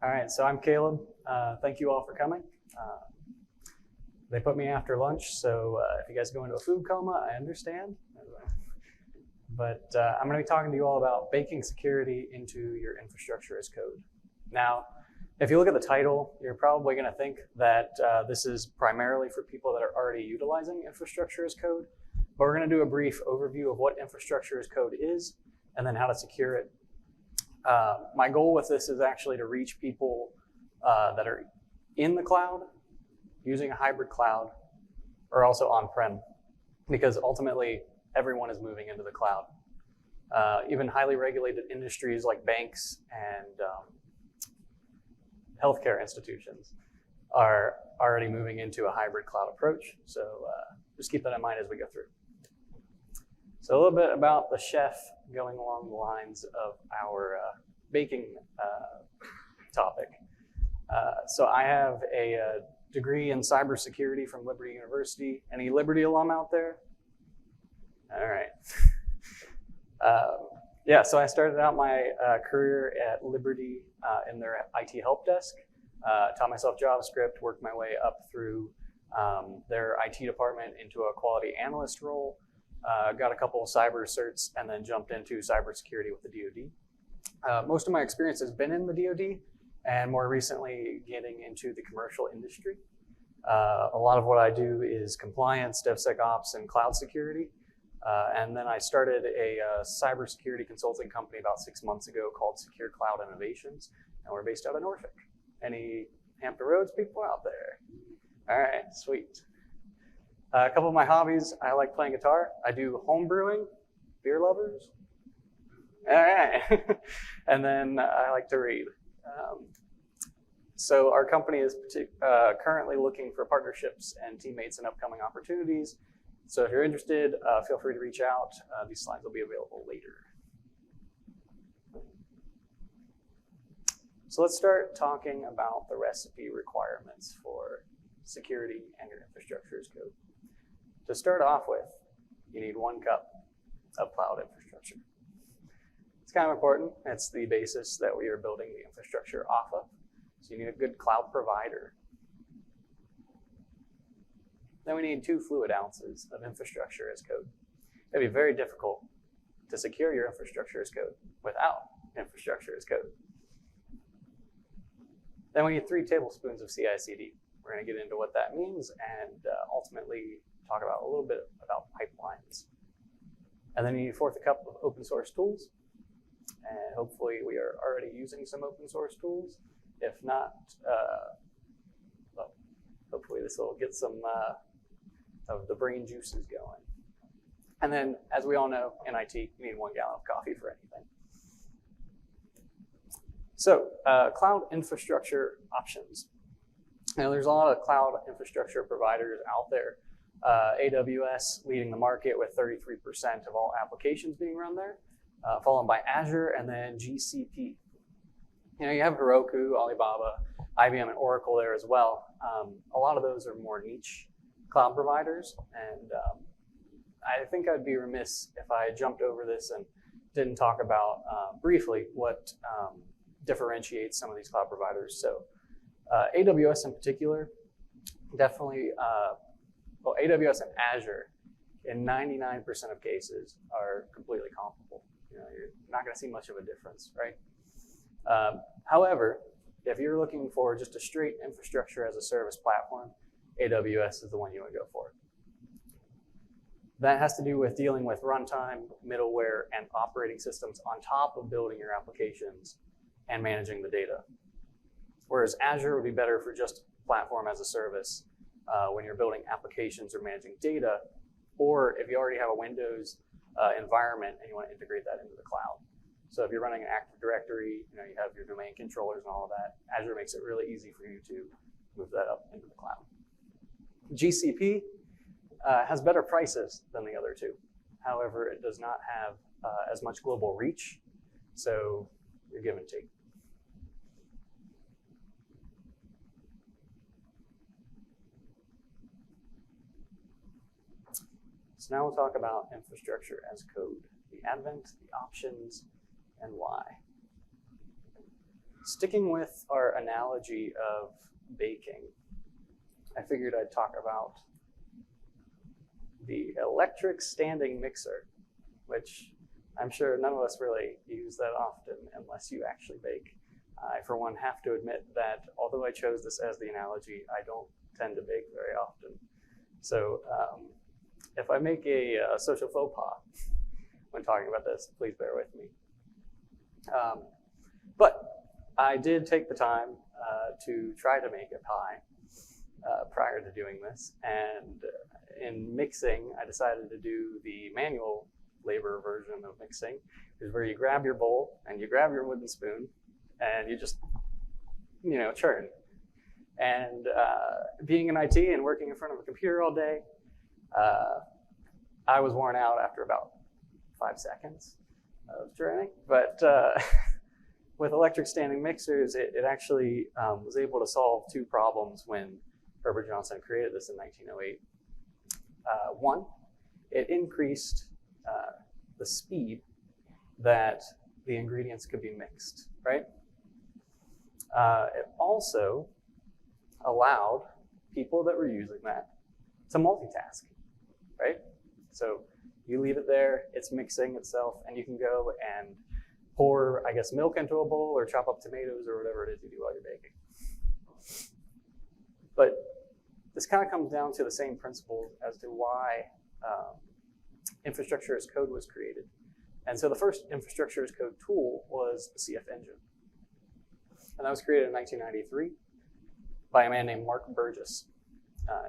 All right, so I'm Caleb. Thank you all for coming. They put me after lunch, so if you guys go into a food coma, I understand. But I'm going to be talking to you all about baking security into your infrastructure as code. Now, if you look at the title, you're probably going to think that this is primarily for people that are already utilizing infrastructure as code. But we're going to do a brief overview of what infrastructure as code is and then how to secure it. My goal with this is actually to reach people that are in the cloud, using a hybrid cloud, or also on-prem, because ultimately everyone is moving into the cloud. Even highly regulated industries like banks and healthcare institutions are already moving into a hybrid cloud approach. So just keep that in mind as we go through. So a little bit about the chef going along the lines of our baking topic. So I have a degree in cybersecurity from Liberty University. Any Liberty alum out there? All right. Yeah, so I started out my career at Liberty in their IT help desk. Taught myself JavaScript, worked my way up through their IT department into a quality analyst role. Got a couple of cyber certs and then jumped into cybersecurity with the DoD. Most of my experience has been in the DoD and more recently getting into the commercial industry. A lot of what I do is compliance, DevSecOps, and cloud security. And then I started a cybersecurity consulting company about 6 months ago called Secure Cloud Innovations, and we're based out of Norfolk. Any Hampton Roads people out there? All right, sweet. A couple of my hobbies, I like playing guitar. I do home brewing, beer lovers. All right. And then I like to read. So our company is currently looking for partnerships and teammates and upcoming opportunities. So if you're interested, feel free to reach out. These slides will be available later. So let's start talking about the recipe requirements for security and your infrastructure as code. To start off with, you need 1 cup of cloud infrastructure. It's kind of important. It's the basis that we are building the infrastructure off of. So you need a good cloud provider. Then we need 2 fluid ounces of infrastructure as code. It'd be very difficult to secure your infrastructure as code without infrastructure as code. Then we need 3 tablespoons of CICD. We're going to get into what that means and ultimately talk about a little bit about pipelines. And then you need 1/4 cup of open source tools. And hopefully we are already using some open source tools. If not, well, hopefully this will get some of the brain juices going. And then, as we all know, in IT, you need 1 gallon of coffee for anything. So, cloud infrastructure options. Now, there's a lot of cloud infrastructure providers out there. AWS leading the market with 33% of all applications being run there, followed by Azure and then GCP. You know, you have Heroku, Alibaba, IBM, and Oracle there as well. A lot of those are more niche cloud providers, and I think I'd be remiss if I jumped over this and didn't talk about briefly what differentiates some of these cloud providers. So AWS in particular, definitely, well, AWS and Azure in 99% of cases are completely comparable. You know, you're not going to see much of a difference, right? However, if you're looking for just a straight infrastructure as a service platform, AWS is the one you want to go for. That has to do with dealing with runtime, middleware, and operating systems on top of building your applications and managing the data. Whereas Azure would be better for just platform as a service when you're building applications or managing data, or if you already have a Windows environment and you want to integrate that into the cloud. So if you're running an Active Directory, you know, you have your domain controllers and all of that, Azure makes it really easy for you to move that up into the cloud. GCP has better prices than the other 2. However, it does not have as much global reach, so you're give and take. So now we'll talk about infrastructure as code, the advent, the options, and why. Sticking with our analogy of baking, I figured I'd talk about the electric standing mixer, which I'm sure none of us really use that often unless you actually bake. I, for one, have to admit that although I chose this as the analogy, I don't tend to bake very often. So if I make a social faux pas when talking about this, please bear with me. But I did take the time to try to make a pie prior to doing this. And in mixing, I decided to do the manual labor version of mixing, is where you grab your bowl and you grab your wooden spoon and you just, churn. And being in IT and working in front of a computer all day, I was worn out after about 5 seconds of churning. But with electric standing mixers, it actually was able to solve 2 problems when Herbert Johnson created this in 1908. One, it increased the speed that the ingredients could be mixed, right? It also allowed people that were using that to multitask, right? So you leave it there, it's mixing itself, and you can go and pour, milk into a bowl or chop up tomatoes or whatever it is you do while you're baking. But this kind of comes down to the same principles as to why infrastructure as code was created. And so the first infrastructure as code tool was the CF engine. And that was created in 1993 by a man named Mark Burgess.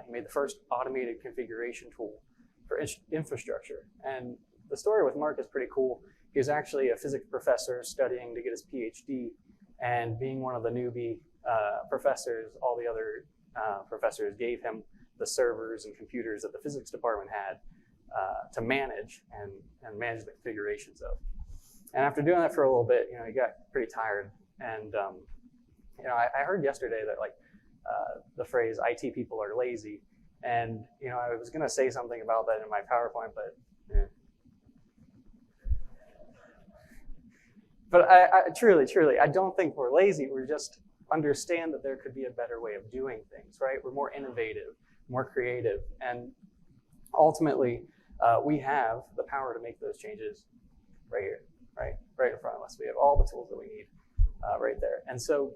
He made the first automated configuration tool for infrastructure. And the story with Mark is pretty cool. He was actually a physics professor studying to get his PhD, and being one of the newbie professors, all the other professors gave him the servers and computers that the physics department had to manage and manage the configurations of. And after doing that for a little bit, he got pretty tired. And I heard yesterday that the phrase "IT people are lazy," and I was going to say something about that in my PowerPoint, but. But I truly, I don't think we're lazy. We just understand that there could be a better way of doing things, right? We're more innovative, more creative, and ultimately, we have the power to make those changes right here, right in front of us. We have all the tools that we need right there. And so,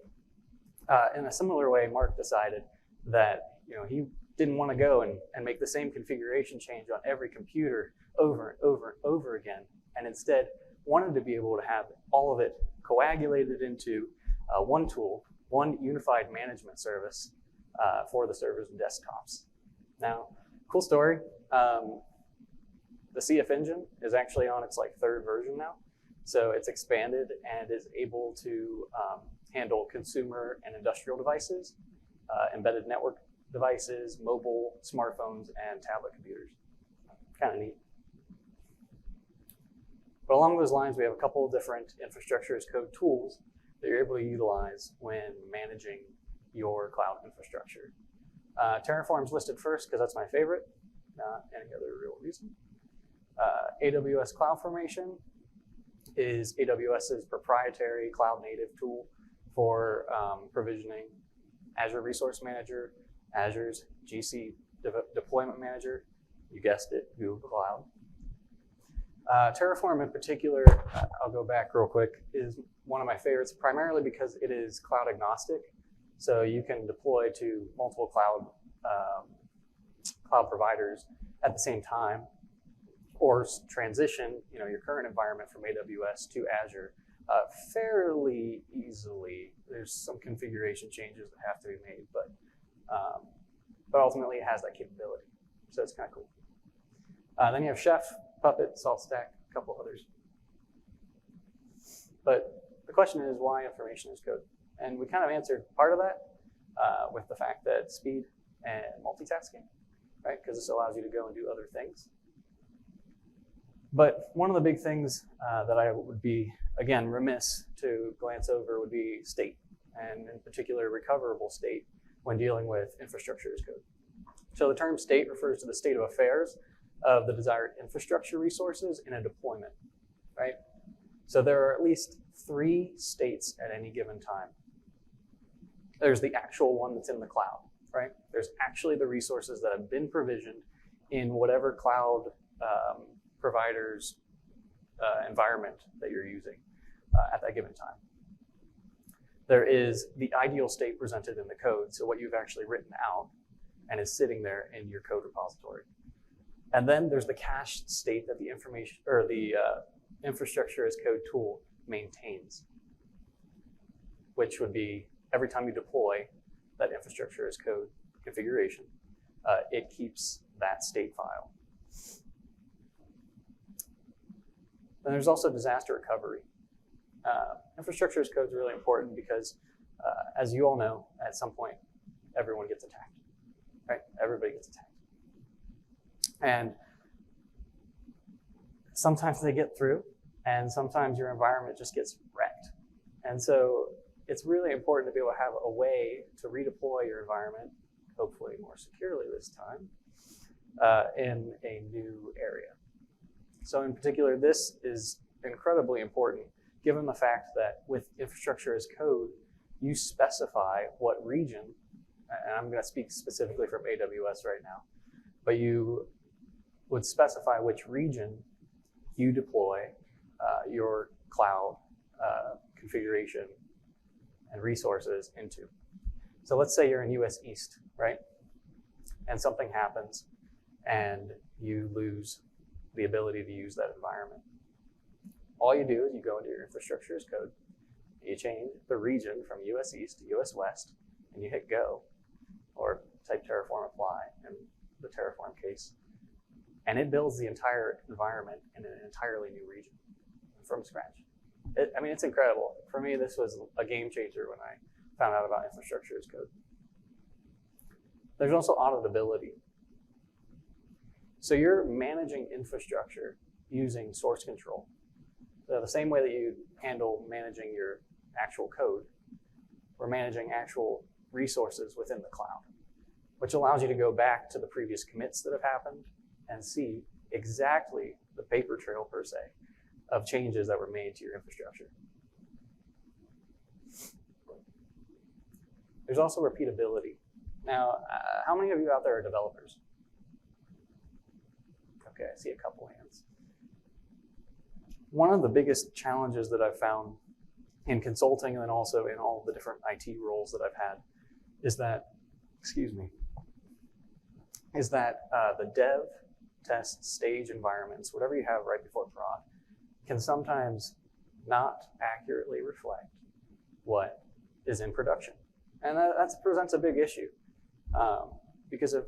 in a similar way, Mark decided that he didn't want to go and make the same configuration change on every computer over and over and over again, and instead wanted to be able to have all of it coagulated into one tool, one unified management service for the servers and desktops. Now, cool story. The CF engine is actually on its 3rd version now. So it's expanded and is able to handle consumer and industrial devices, embedded network devices, mobile, smartphones, and tablet computers. Kind of neat. But along those lines, we have a couple of different infrastructure as code tools that you're able to utilize when managing your cloud infrastructure. Terraform's listed first because that's my favorite, not any other real reason. AWS CloudFormation is AWS's proprietary cloud-native tool for provisioning Azure Resource Manager, Azure's GC Deployment Manager, you guessed it, Google Cloud. Terraform in particular, I'll go back real quick, is one of my favorites, primarily because it is cloud agnostic. So you can deploy to multiple cloud providers at the same time, or transition your current environment from AWS to Azure fairly easily. There's some configuration changes that have to be made, but ultimately it has that capability. So it's kind of cool. Then you have Chef, Puppet, SaltStack, a couple others. But the question is, why information as code? And we kind of answered part of that with the fact that speed and multitasking, right? Because this allows you to go and do other things. But one of the big things that I would be, again, remiss to glance over would be state, and in particular, recoverable state when dealing with infrastructure as code. So the term state refers to the state of affairs of the desired infrastructure resources in a deployment, right? So there are at least 3 states at any given time. There's the actual one that's in the cloud, right? There's actually the resources that have been provisioned in whatever cloud provider's environment that you're using at that given time. There is the ideal state presented in the code, so what you've actually written out and is sitting there in your code repository. And then there's the cached state that the information or the infrastructure as code tool maintains, which would be every time you deploy that infrastructure as code configuration, it keeps that state file. Then there's also disaster recovery. Infrastructure as code is really important because, as you all know, at some point, everyone gets attacked, right? Everybody gets attacked. And sometimes they get through, and sometimes your environment just gets wrecked. And so it's really important to be able to have a way to redeploy your environment, hopefully more securely this time, in a new area. So in particular, this is incredibly important given the fact that with infrastructure as code, you specify what region, and I'm going to speak specifically from AWS right now, but you would specify which region you deploy your cloud configuration and resources into. So let's say you're in US East, right? And something happens and you lose the ability to use that environment. All you do is you go into your infrastructure as code, you change the region from US East to US West, and you hit go, or type Terraform apply in the Terraform case, and it builds the entire environment in an entirely new region from scratch. I mean, it's incredible. For me, this was a game changer when I found out about infrastructure as code. There's also auditability. So you're managing infrastructure using source control. So the same way that you handle managing your actual code, we're managing actual resources within the cloud, which allows you to go back to the previous commits that have happened and see exactly the paper trail, per se, of changes that were made to your infrastructure. There's also repeatability. Now, how many of you out there are developers? Okay, I see a couple hands. One of the biggest challenges that I've found in consulting and then also in all the different IT roles that I've had is that, the dev, test, stage environments, whatever you have right before prod, can sometimes not accurately reflect what is in production. And that presents a big issue. Because if,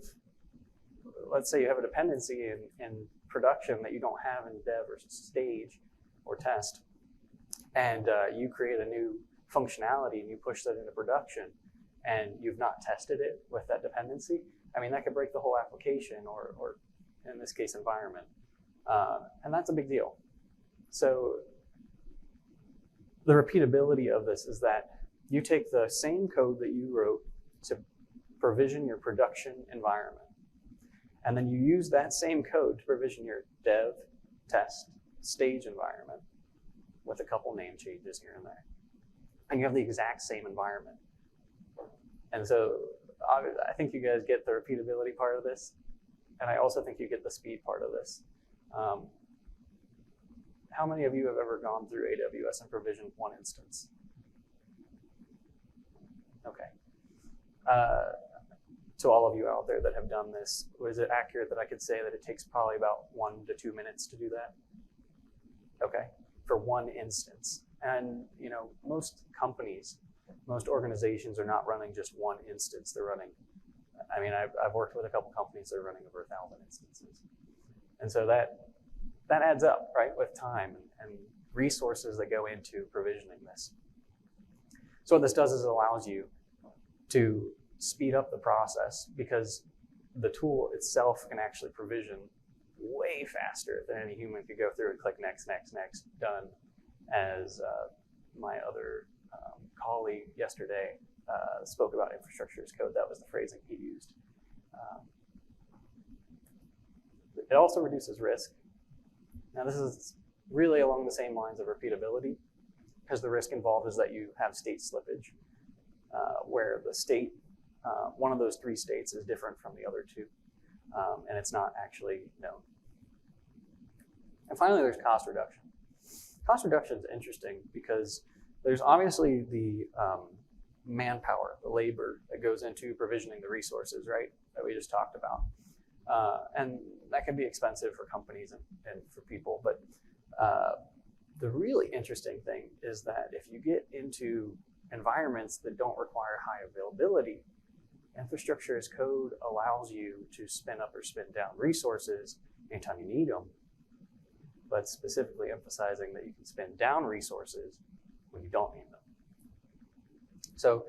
let's say you have a dependency in production that you don't have in dev or stage or test, and you create a new functionality and you push that into production and you've not tested it with that dependency, I mean, that could break the whole application or in this case, environment. And that's a big deal. So the repeatability of this is that you take the same code that you wrote to provision your production environment, and then you use that same code to provision your dev, test, stage environment with a couple name changes here and there. And you have the exact same environment. And so I think you guys get the repeatability part of this, and I also think you get the speed part of this. How many of you have ever gone through AWS and provisioned one instance? Okay. To all of you out there that have done this, was it accurate that I could say that it takes probably about 1 to 2 minutes to do that? Okay, for one instance. And most companies, most organizations are not running just one instance. They're running, I mean, I've worked with a couple companies that are running over 1,000 instances. And so that adds up, right, with time and resources that go into provisioning this. So what this does is it allows you to speed up the process because the tool itself can actually provision way faster than any human could go through and click next, next, next, done, as my other colleague yesterday spoke about infrastructure as code. That was the phrasing he used. It also reduces risk. Now this is really along the same lines of repeatability. because the risk involved is that you have state slippage, where the state, one of those 3 states is different from the other 2, and it's not actually known. And finally, there's cost reduction. Cost reduction is interesting because there's obviously the manpower, the labor that goes into provisioning the resources, right, that we just talked about. And that can be expensive for companies and for people. But the really interesting thing is that if you get into environments that don't require high availability, infrastructure as code allows you to spin up or spin down resources anytime you need them, but specifically emphasizing that you can spin down resources when you don't need them. So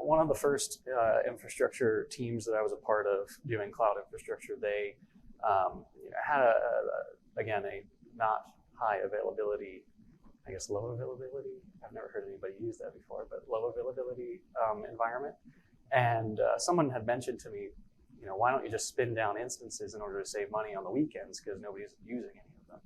one of the first infrastructure teams that I was a part of doing cloud infrastructure, they had, again, a not high availability, I guess low availability, I've never heard anybody use that before, but low availability environment. And someone had mentioned to me, why don't you just spin down instances in order to save money on the weekends because nobody's using any of them.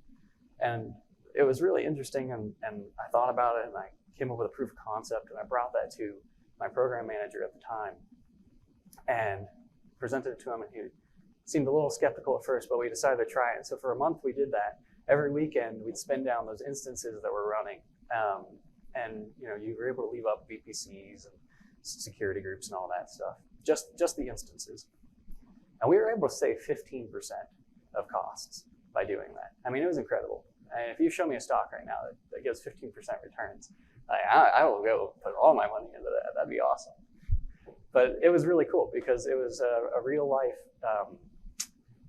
And it was really interesting, and I thought about it, and I came up with a proof of concept, and I brought that to my program manager at the time and presented it to him, and he seemed a little skeptical at first, but we decided to try it. So for a month we did that. Every weekend we'd spin down those instances that were running, and you were able to leave up VPCs and security groups and all that stuff, just the instances. And we were able to save 15% of costs by doing that. I mean, it was incredible. And if you show me a stock right now that gives 15% returns, I will go put all my money into that. That'd be awesome. But it was really cool because it was a real life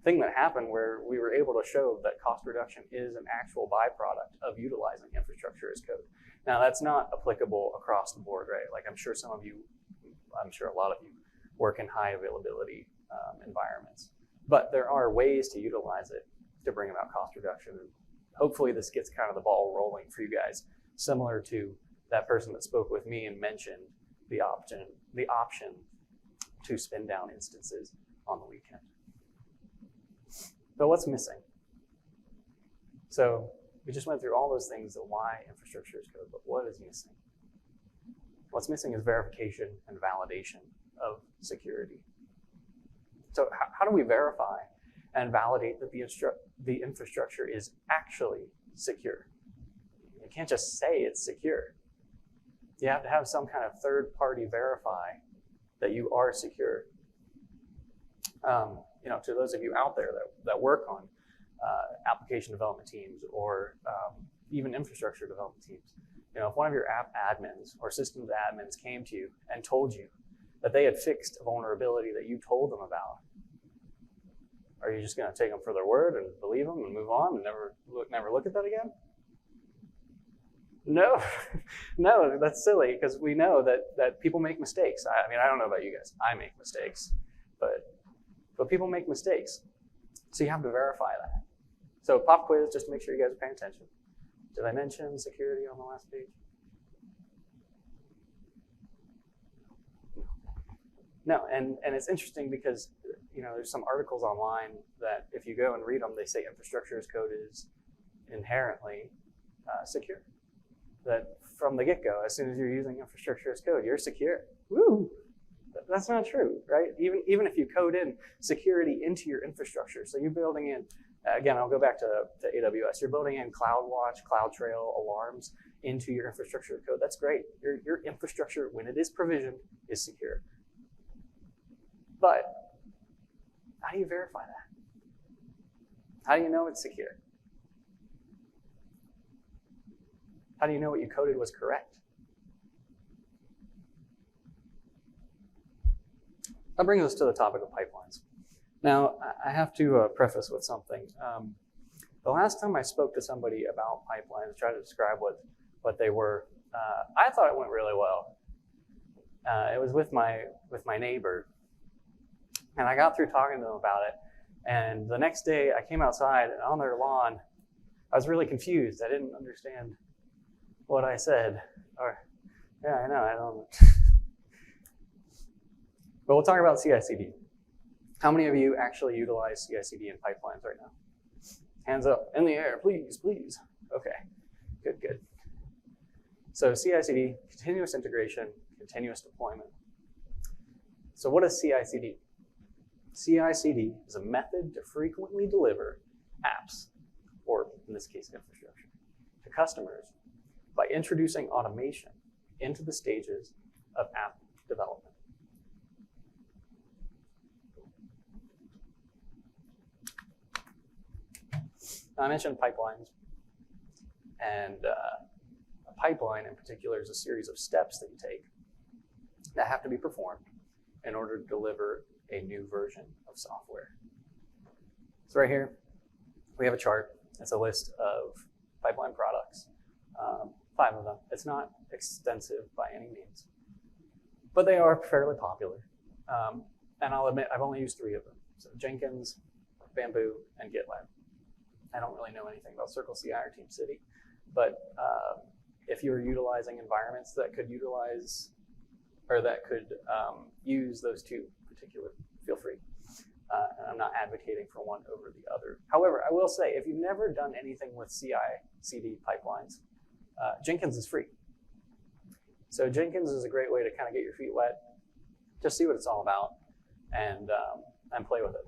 thing that happened where we were able to show that cost reduction is an actual byproduct of utilizing infrastructure as code. Now, that's not applicable across the board, right? Like I'm sure a lot of you work in high availability environments, but there are ways to utilize it to bring about cost reduction. And hopefully this gets kind of the ball rolling for you guys, similar to that person that spoke with me and mentioned the option to spin down instances on the weekend. But what's missing? So we just went through all those things of why infrastructure is code, but what is missing? What's missing is verification and validation of security. So how do we verify and validate that the infrastructure is actually secure? You can't just say it's secure. You have to have some kind of third party verify that you are secure. To those of you out there that work on application development teams or even infrastructure development teams, if one of your app admins or systems admins came to you and told you that they had fixed a vulnerability that you told them about, are you just going to take them for their word and believe them and move on and never look at that again? No, no, that's silly because we know that people make mistakes. I mean, I don't know about you guys. I make mistakes, but people make mistakes. So you have to verify that. So pop quiz, just to make sure you guys are paying attention. Did I mention security on the last page? No, and it's interesting because there's some articles online that if you go and read them, they say infrastructure as code is inherently secure. That from the get-go, as soon as you're using infrastructure as code, you're secure. Woo! That's not true, right? Even if you code in security into your infrastructure, so you're building in, again, I'll go back to AWS, you're building in CloudWatch, CloudTrail, alarms into your infrastructure code. That's great. Your infrastructure, when it is provisioned, is secure. But how do you verify that? How do you know it's secure? How do you know what you coded was correct? That brings us to the topic of pipelines. Now, I have to preface with something. The last time I spoke to somebody about pipelines, tried to describe what they were, I thought it went really well. It was with my neighbor, and I got through talking to them about it. And the next day, I came outside, and on their lawn, I was really confused. I didn't understand what I said. Yeah, I know, I don't. But we'll talk about CICD. How many of you actually utilize CICD in pipelines right now? Hands up, in the air, please, please. Okay, good. So CICD, continuous integration, continuous deployment. So what is CICD? CICD is a method to frequently deliver apps, or in this case, infrastructure, to customers by introducing automation into the stages of app development. Now, I mentioned pipelines, and a pipeline in particular is a series of steps that you take that have to be performed in order to deliver a new version of software. So right here, we have a chart. It's a list of pipeline products, 5 of them. It's not extensive by any means, but they are fairly popular. And I'll admit, I've only used 3 of them. So Jenkins, Bamboo, and GitLab. I don't really know anything about Circle CI or TeamCity, but if you're utilizing environments that could utilize, or that could use those 2 particular, feel free. And I'm not advocating for one over the other. However, I will say, if you've never done anything with CI/CD pipelines, Jenkins is free. So Jenkins is a great way to kind of get your feet wet, just see what it's all about, and play with it.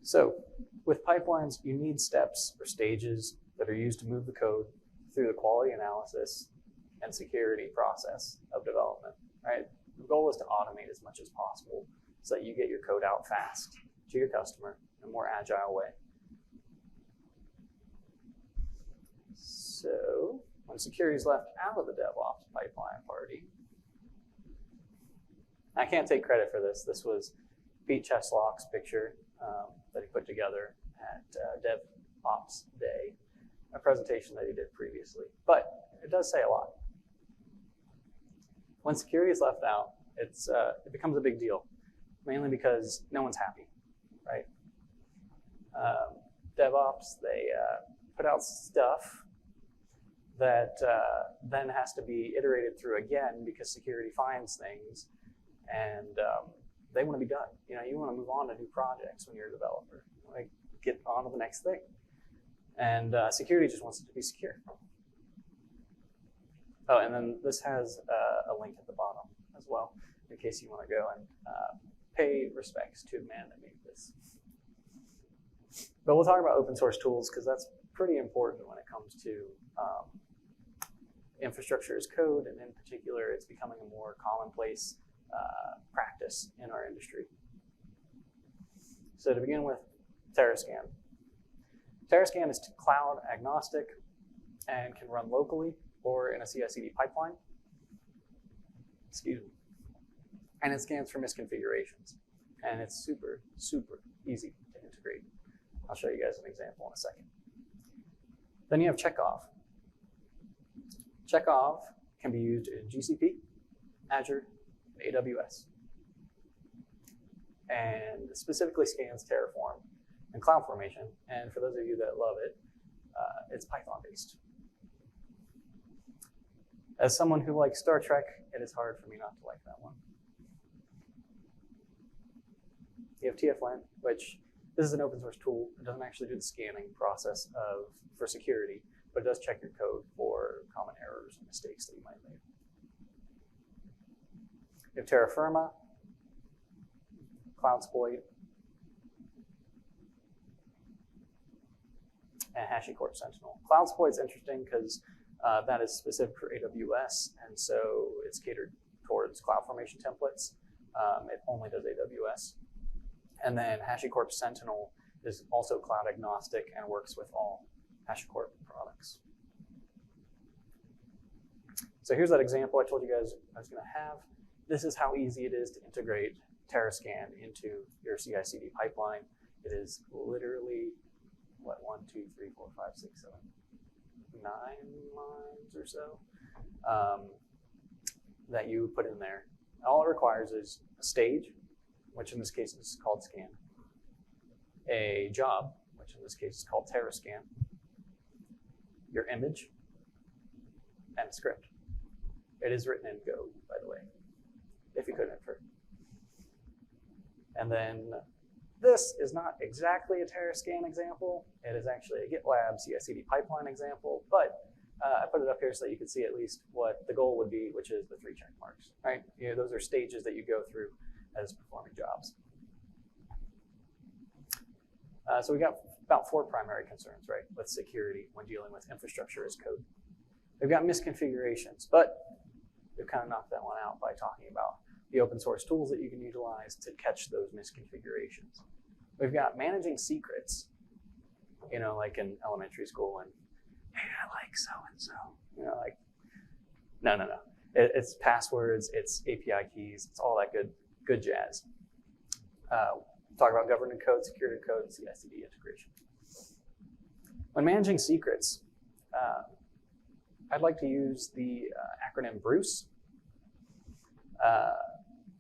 So with pipelines, you need steps or stages that are used to move the code through the quality analysis and security process of development, right? The goal is to automate as much as possible so that you get your code out fast to your customer in a more agile way. So when security is left out of the DevOps pipeline party, I can't take credit for this. This was Pete Cheslock's picture that he put together at DevOps Day, a presentation that he did previously. But it does say a lot. When security is left out, it becomes a big deal, mainly because no one's happy, right? DevOps, they put out stuff that then has to be iterated through again because security finds things, and they want to be done. You know, you want to move on to new projects when you're a developer. You want to get on to the next thing. And security just wants it to be secure. Oh, and then this has a link at the bottom as well, in case you want to go and pay respects to the man that made this. But we'll talk about open source tools because that's pretty important when it comes to infrastructure as code, and in particular, it's becoming a more commonplace practice in our industry. So to begin with, Terrascan. Terrascan is cloud agnostic and can run locally or in a CI/CD pipeline. Excuse me. And it scans for misconfigurations. And it's super, super easy to integrate. I'll show you guys an example in a second. Then you have Checkov. Checkov can be used in GCP, Azure, and AWS. And specifically scans Terraform and CloudFormation. And for those of you that love it, it's Python-based. As someone who likes Star Trek, it is hard for me not to like that one. You have TFLN, which this is an open source tool. It doesn't actually do the scanning process for security, but it does check your code for common errors and mistakes that you might make. You have Terra Firma, Cloudsploit, and HashiCorp Sentinel. Cloudsploit is interesting because that is specific for AWS, and so it's catered towards CloudFormation templates. It only does AWS. And then HashiCorp Sentinel is also cloud agnostic and works with all HashiCorp products. So here's that example I told you guys I was going to have. This is how easy it is to integrate Terrascan into your CI/CD pipeline. It is literally, what, 1, 2, 3, 4, 5, 6, 7, 9 lines or so that you put in there. All it requires is a stage, which in this case is called scan, a job, which in this case is called Terrascan, your image, and a script. It is written in Go, by the way, if you couldn't infer. And then This is not exactly a Terrascan example. It is actually a GitLab CICD Pipeline example, but I put it up here so that you can see at least what the goal would be, which is the 3 check marks, right? Those are stages that you go through as performing jobs. So we got about 4 primary concerns, right, with security when dealing with infrastructure as code. We've got misconfigurations, but we've kind of knocked that one out by talking about the open source tools that you can utilize to catch those misconfigurations. We've got managing secrets, like in elementary school, and hey, I like so-and-so, no. It's passwords, it's API keys, it's all that good jazz. Talk about governed code, secured code, and CICD integration. When managing secrets, I'd like to use the acronym BRUCE.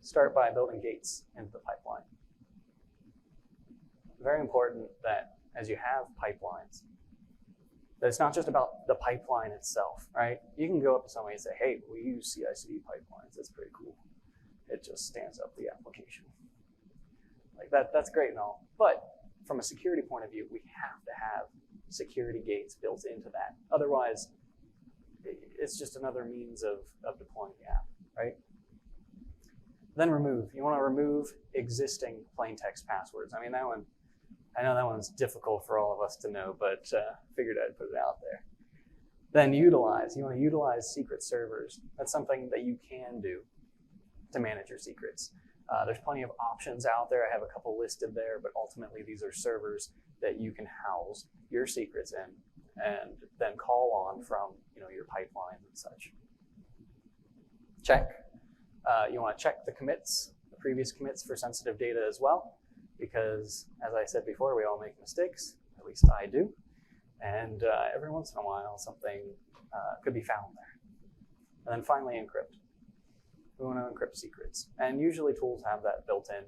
Start by building gates into the pipeline. Very important that as you have pipelines, that it's not just about the pipeline itself, right? You can go up to somebody and say, hey, we use CICD pipelines. That's pretty cool. It just stands up the application. Like that's great and all. But from a security point of view, we have to have security gates built into that. Otherwise, it's just another means of deploying the app, right? Then remove. You want to remove existing plain text passwords. I mean, I know that one's difficult for all of us to know, but figured I'd put it out there. Then utilize. You want to utilize secret servers. That's something that you can do to manage your secrets. There's plenty of options out there. I have a couple listed there, but ultimately these are servers that you can house your secrets in and then call on from your pipelines and such. Check. You want to check the commits, the previous commits for sensitive data as well, because as I said before, we all make mistakes, at least I do, and every once in a while something could be found there. And then finally, encrypt. We want to encrypt secrets, and usually tools have that built in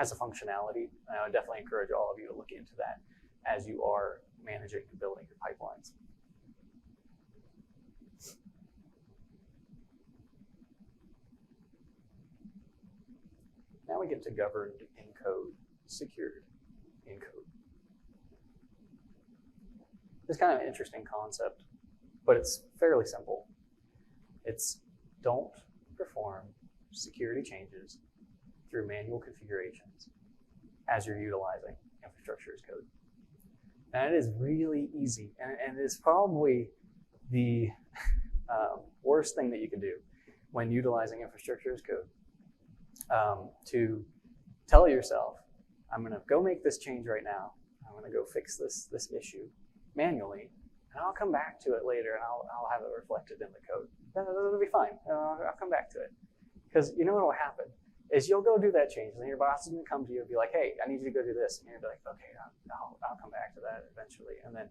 as a functionality. And I would definitely encourage all of you to look into that as you are managing and building your pipelines. Now we get to governed in code, secured in code. It's kind of an interesting concept, but it's fairly simple. It's don't perform security changes through manual configurations as you're utilizing infrastructure as code. And it is really easy, and it's probably the worst thing that you can do when utilizing infrastructure as code. To tell yourself, I'm going to go make this change right now. I'm going to go fix this issue manually, and I'll come back to it later, and I'll have it reflected in the code. That'll be fine. I'll come back to it. Because you know what will happen is you'll go do that change, and then your boss is going to come to you and be like, hey, I need you to go do this. And you'll be like, okay, I'll come back to that eventually. And then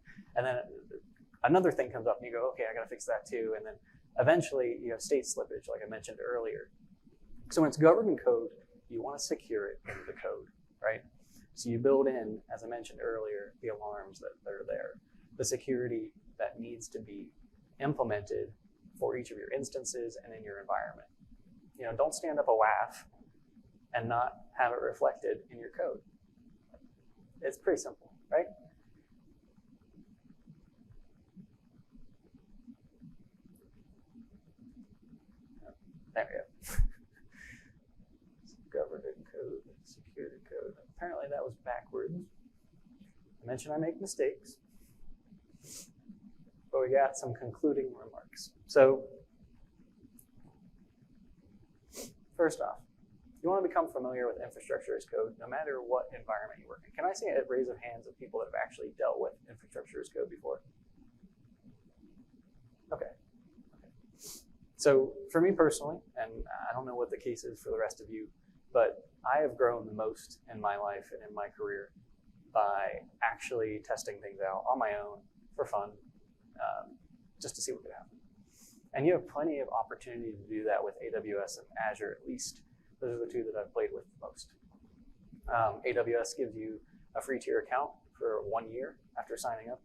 another thing comes up, and you go, okay, I got to fix that too. And then eventually you have state slippage, like I mentioned earlier. So when it's governed in code, you want to secure it into the code, right? So you build in, as I mentioned earlier, the alarms that are there, the security that needs to be implemented for each of your instances and in your environment. Don't stand up a WAF and not have it reflected in your code. It's pretty simple, right? There we go. Governed in code, secured in code. Apparently that was backwards. I mentioned I make mistakes, but we got some concluding remarks. So, first off, you want to become familiar with infrastructure as code no matter what environment you work in. Can I see a raise of hands of people that have actually dealt with infrastructure as code before? Okay. So for me personally, and I don't know what the case is for the rest of you, but I have grown the most in my life and in my career by actually testing things out on my own for fun, just to see what could happen. And you have plenty of opportunity to do that with AWS and Azure at least. Those are the two that I've played with the most. AWS gives you a free tier account for 1 year after signing up.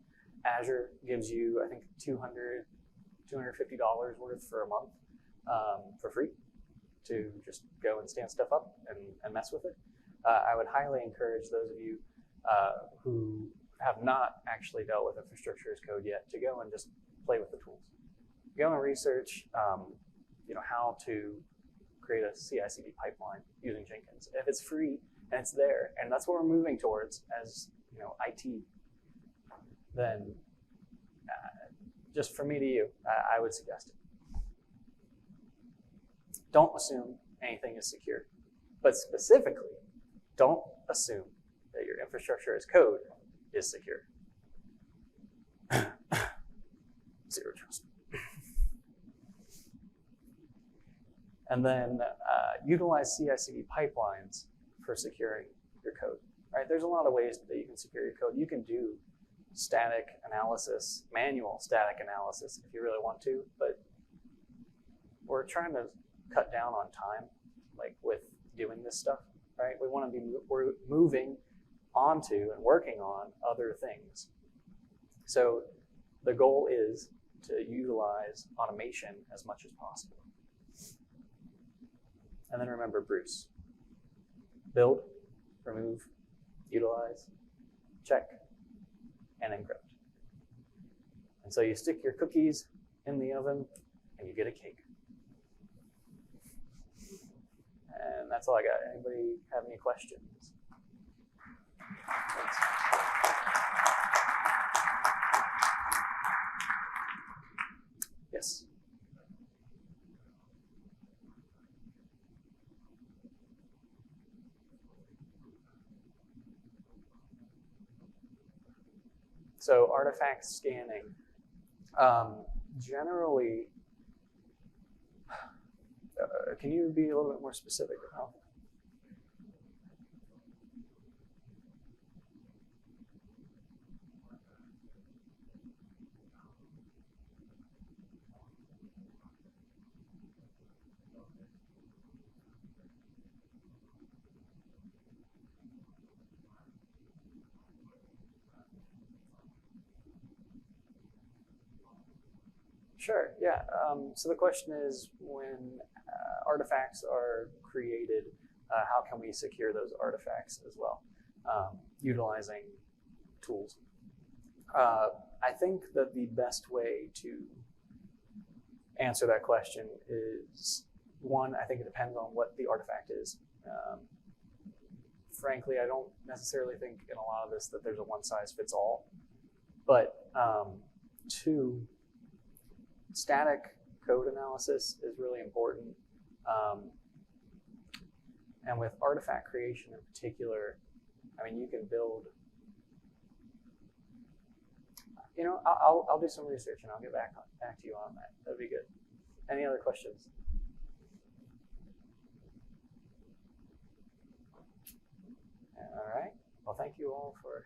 Azure gives you, I think, $250 worth for a month for free to just go and stand stuff up and mess with it. I would highly encourage those of you who have not actually dealt with infrastructure as code yet to go and just play with the tools. Go and research how to create a CICD pipeline using Jenkins. If it's free and it's there, and that's what we're moving towards as IT, then just from me to you, I would suggest it. Don't assume anything is secure, but specifically, don't assume that your infrastructure as code is secure. Zero trust. And then utilize CICD pipelines for securing your code. Right? There's a lot of ways that you can secure your code. You can do static analysis, manual static analysis if you really want to, but we're trying to cut down on time, like with doing this stuff, right? We're moving onto and working on other things. So the goal is to utilize automation as much as possible. And then remember Bruce. Build, remove, utilize, check, and encrypt. And so you stick your cookies in the oven and you get a cake. And that's all I got. Anybody have any questions? Thanks. Yes. So artifact scanning. Generally, can you be a little bit more specific about that? Sure, yeah. So the question is, when artifacts are created, how can we secure those artifacts as well, utilizing tools? I think that the best way to answer that question is, one, I think it depends on what the artifact is. Frankly, I don't necessarily think in a lot of this that there's a one-size-fits-all. But two, static code analysis is really important. And with artifact creation in particular, I mean, you can build, I'll do some research and I'll get back to you on that. That'd be good. Any other questions? All right. Well, thank you all for.